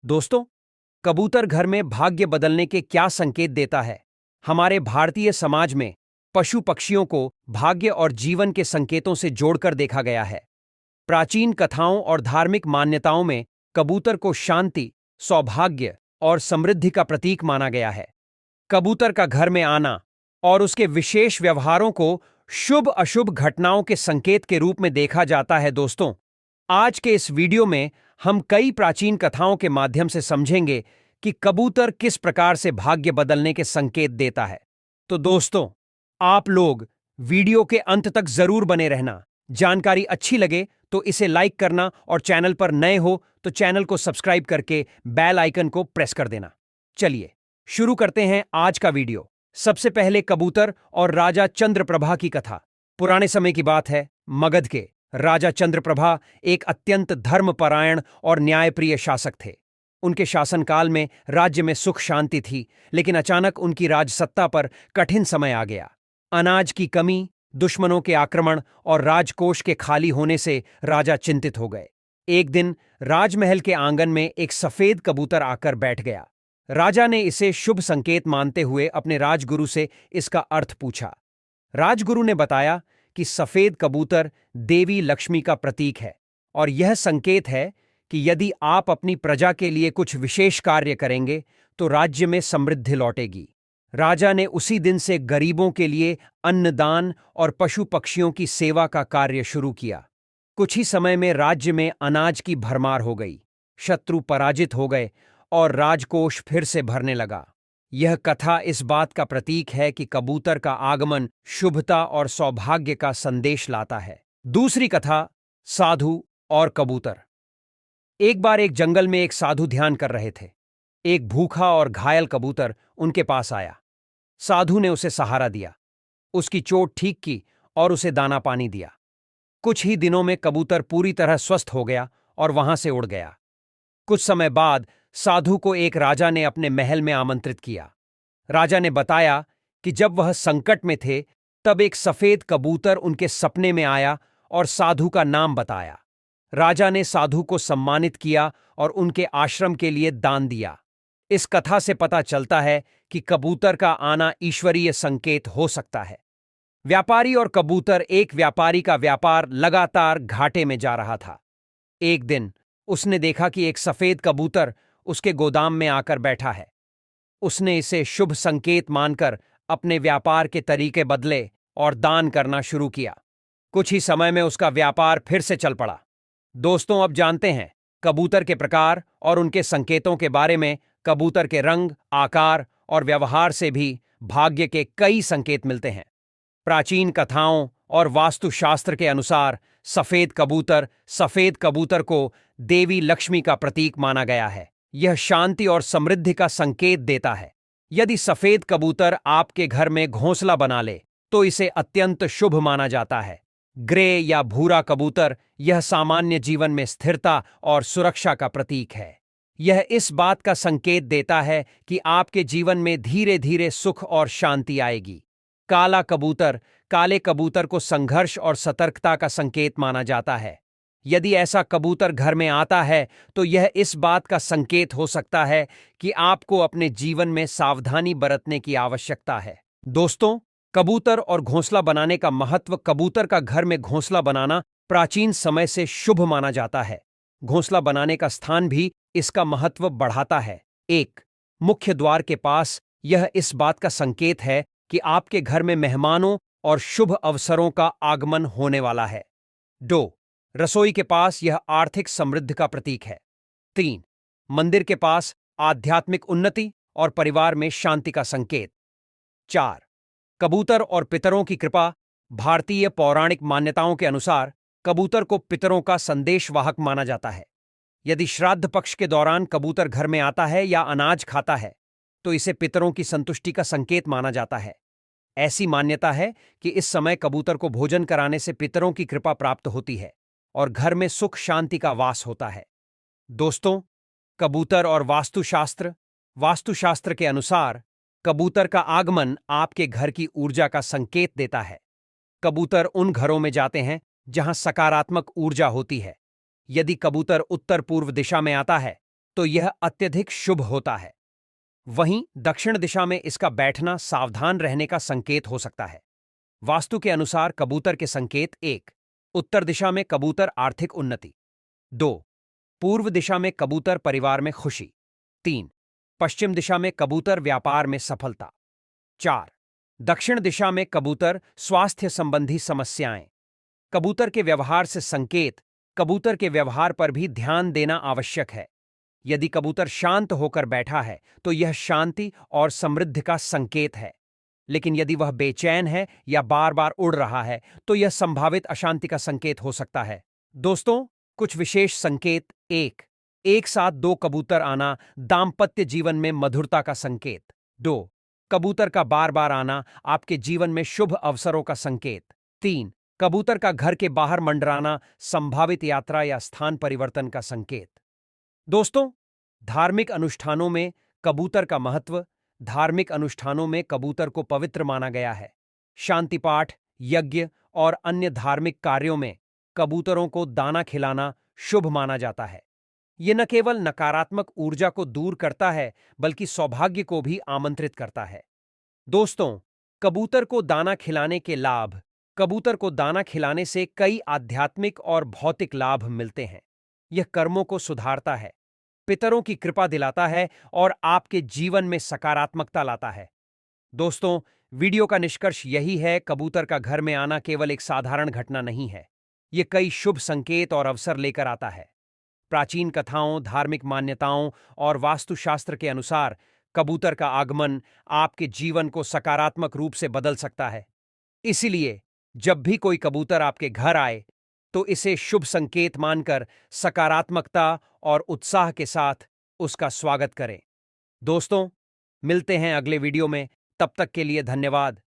दोस्तों, कबूतर घर में भाग्य बदलने के क्या संकेत देता है? हमारे भारतीय समाज में पशु पक्षियों को भाग्य और जीवन के संकेतों से जोड़कर देखा गया है। प्राचीन कथाओं और धार्मिक मान्यताओं में कबूतर को शांति, सौभाग्य और समृद्धि का प्रतीक माना गया है। कबूतर का घर में आना और उसके विशेष व्यवहारों को शुभ अशुभ घटनाओं के संकेत के रूप में देखा जाता है। दोस्तों, आज के इस वीडियो में हम कई प्राचीन कथाओं के माध्यम से समझेंगे कि कबूतर किस प्रकार से भाग्य बदलने के संकेत देता है। तो दोस्तों, आप लोग वीडियो के अंत तक जरूर बने रहना। जानकारी अच्छी लगे तो इसे लाइक करना और चैनल पर नए हो तो चैनल को सब्सक्राइब करके बेल आइकन को प्रेस कर देना। चलिए शुरू करते हैं आज का वीडियो। सबसे पहले कबूतर और राजा चंद्रप्रभा की कथा। पुराने समय की बात है। मगध के राजा चंद्रप्रभा एक अत्यंत धर्मपरायण और न्यायप्रिय शासक थे। उनके शासनकाल में राज्य में सुख शांति थी, लेकिन अचानक उनकी राजसत्ता पर कठिन समय आ गया। अनाज की कमी, दुश्मनों के आक्रमण और राजकोष के खाली होने से राजा चिंतित हो गए। एक दिन राजमहल के आंगन में एक सफेद कबूतर आकर बैठ गया। राजा ने इसे शुभ संकेत मानते हुए अपने राजगुरु से इसका अर्थ पूछा। राजगुरु ने बताया कि सफेद कबूतर देवी लक्ष्मी का प्रतीक है और यह संकेत है कि यदि आप अपनी प्रजा के लिए कुछ विशेष कार्य करेंगे तो राज्य में समृद्धि लौटेगी। राजा ने उसी दिन से गरीबों के लिए अन्नदान और पशु पक्षियों की सेवा का कार्य शुरू किया। कुछ ही समय में राज्य में अनाज की भरमार हो गई, शत्रु पराजित हो गए और राजकोष फिर से भरने लगा। यह कथा इस बात का प्रतीक है कि कबूतर का आगमन शुभता और सौभाग्य का संदेश लाता है। दूसरी कथा, साधु और कबूतर। एक बार एक जंगल में एक साधु ध्यान कर रहे थे। एक भूखा और घायल कबूतर उनके पास आया। साधु ने उसे सहारा दिया, उसकी चोट ठीक की और उसे दाना पानी दिया। कुछ ही दिनों में कबूतर पूरी तरह स्वस्थ हो गया और वहां से उड़ गया। कुछ समय बाद साधु को एक राजा ने अपने महल में आमंत्रित किया। राजा ने बताया कि जब वह संकट में थे तब एक सफेद कबूतर उनके सपने में आया और साधु का नाम बताया। राजा ने साधु को सम्मानित किया और उनके आश्रम के लिए दान दिया। इस कथा से पता चलता है कि कबूतर का आना ईश्वरीय संकेत हो सकता है। व्यापारी और कबूतर। एक व्यापारी का व्यापार लगातार घाटे में जा रहा था। एक दिन उसने देखा कि एक सफेद कबूतर उसके गोदाम में आकर बैठा है। उसने इसे शुभ संकेत मानकर अपने व्यापार के तरीके बदले और दान करना शुरू किया। कुछ ही समय में उसका व्यापार फिर से चल पड़ा। दोस्तों, अब जानते हैं कबूतर के प्रकार और उनके संकेतों के बारे में। कबूतर के रंग, आकार और व्यवहार से भी भाग्य के कई संकेत मिलते हैं। प्राचीन कथाओं और वास्तुशास्त्र के अनुसार सफेद कबूतर को देवी लक्ष्मी का प्रतीक माना गया है। यह शांति और समृद्धि का संकेत देता है। यदि सफेद कबूतर आपके घर में घोंसला बना ले तो इसे अत्यंत शुभ माना जाता है। ग्रे या भूरा कबूतर, यह सामान्य जीवन में स्थिरता और सुरक्षा का प्रतीक है। यह इस बात का संकेत देता है कि आपके जीवन में धीरे धीरे सुख और शांति आएगी। काला कबूतर, काले कबूतर को संघर्ष और सतर्कता का संकेत माना जाता है। यदि ऐसा कबूतर घर में आता है तो यह इस बात का संकेत हो सकता है कि आपको अपने जीवन में सावधानी बरतने की आवश्यकता है। दोस्तों, कबूतर और घोंसला बनाने का महत्व। कबूतर का घर में घोंसला बनाना प्राचीन समय से शुभ माना जाता है। घोंसला बनाने का स्थान भी इसका महत्व बढ़ाता है। एक, मुख्य द्वार के पास। यह इस बात का संकेत है कि आपके घर में मेहमानों और शुभ अवसरों का आगमन होने वाला है। 2, रसोई के पास। यह आर्थिक समृद्धि का प्रतीक है। 3, मंदिर के पास। आध्यात्मिक उन्नति और परिवार में शांति का संकेत। 4, कबूतर और पितरों की कृपा। भारतीय पौराणिक मान्यताओं के अनुसार कबूतर को पितरों का संदेशवाहक माना जाता है। यदि श्राद्ध पक्ष के दौरान कबूतर घर में आता है या अनाज खाता है तो इसे पितरों की संतुष्टि का संकेत माना जाता है। ऐसी मान्यता है कि इस समय कबूतर को भोजन कराने से पितरों की कृपा प्राप्त होती है और घर में सुख शांति का वास होता है। दोस्तों, कबूतर और वास्तुशास्त्र। वास्तुशास्त्र के अनुसार कबूतर का आगमन आपके घर की ऊर्जा का संकेत देता है। कबूतर उन घरों में जाते हैं जहां सकारात्मक ऊर्जा होती है। यदि कबूतर उत्तर पूर्व दिशा में आता है तो यह अत्यधिक शुभ होता है। वहीं दक्षिण दिशा में इसका बैठना सावधान रहने का संकेत हो सकता है। वास्तु के अनुसार कबूतर के संकेत: 1. उत्तर दिशा में कबूतर आर्थिक उन्नति। 2. पूर्व दिशा में कबूतर परिवार में खुशी। 3. पश्चिम दिशा में कबूतर व्यापार में सफलता। 4. दक्षिण दिशा में कबूतर स्वास्थ्य संबंधी समस्याएं। कबूतर के व्यवहार से संकेत: कबूतर के व्यवहार पर भी ध्यान देना आवश्यक है। यदि कबूतर शांत होकर बैठा है तो यह शांति और समृद्धि का संकेत है, लेकिन यदि वह बेचैन है या बार बार उड़ रहा है तो यह संभावित अशांति का संकेत हो सकता है। दोस्तों, कुछ विशेष संकेत: 1. एक साथ 2 कबूतर आना दाम्पत्य जीवन में मधुरता का संकेत। 2. कबूतर का बार बार आना आपके जीवन में शुभ अवसरों का संकेत। 3. कबूतर का घर के बाहर मंडराना संभावित यात्रा या स्थान परिवर्तन का संकेत। दोस्तों, धार्मिक अनुष्ठानों में कबूतर का महत्व। धार्मिक अनुष्ठानों में कबूतर को पवित्र माना गया है। शांति पाठ, यज्ञ और अन्य धार्मिक कार्यों में कबूतरों को दाना खिलाना शुभ माना जाता है। यह न केवल नकारात्मक ऊर्जा को दूर करता है बल्कि सौभाग्य को भी आमंत्रित करता है। दोस्तों, कबूतर को दाना खिलाने के लाभ। कबूतर को दाना खिलाने से कई आध्यात्मिक और भौतिक लाभ मिलते हैं। यह कर्मों को सुधारता है, पितरों की कृपा दिलाता है और आपके जीवन में सकारात्मकता लाता है। दोस्तों, वीडियो का निष्कर्ष यही है: कबूतर का घर में आना केवल एक साधारण घटना नहीं है, यह कई शुभ संकेत और अवसर लेकर आता है। प्राचीन कथाओं, धार्मिक मान्यताओं और वास्तुशास्त्र के अनुसार कबूतर का आगमन आपके जीवन को सकारात्मक रूप से बदल सकता है। इसलिए जब भी कोई कबूतर आपके घर आए तो इसे शुभ संकेत मानकर सकारात्मकता और उत्साह के साथ उसका स्वागत करें। दोस्तों, मिलते हैं अगले वीडियो में। तब तक के लिए धन्यवाद।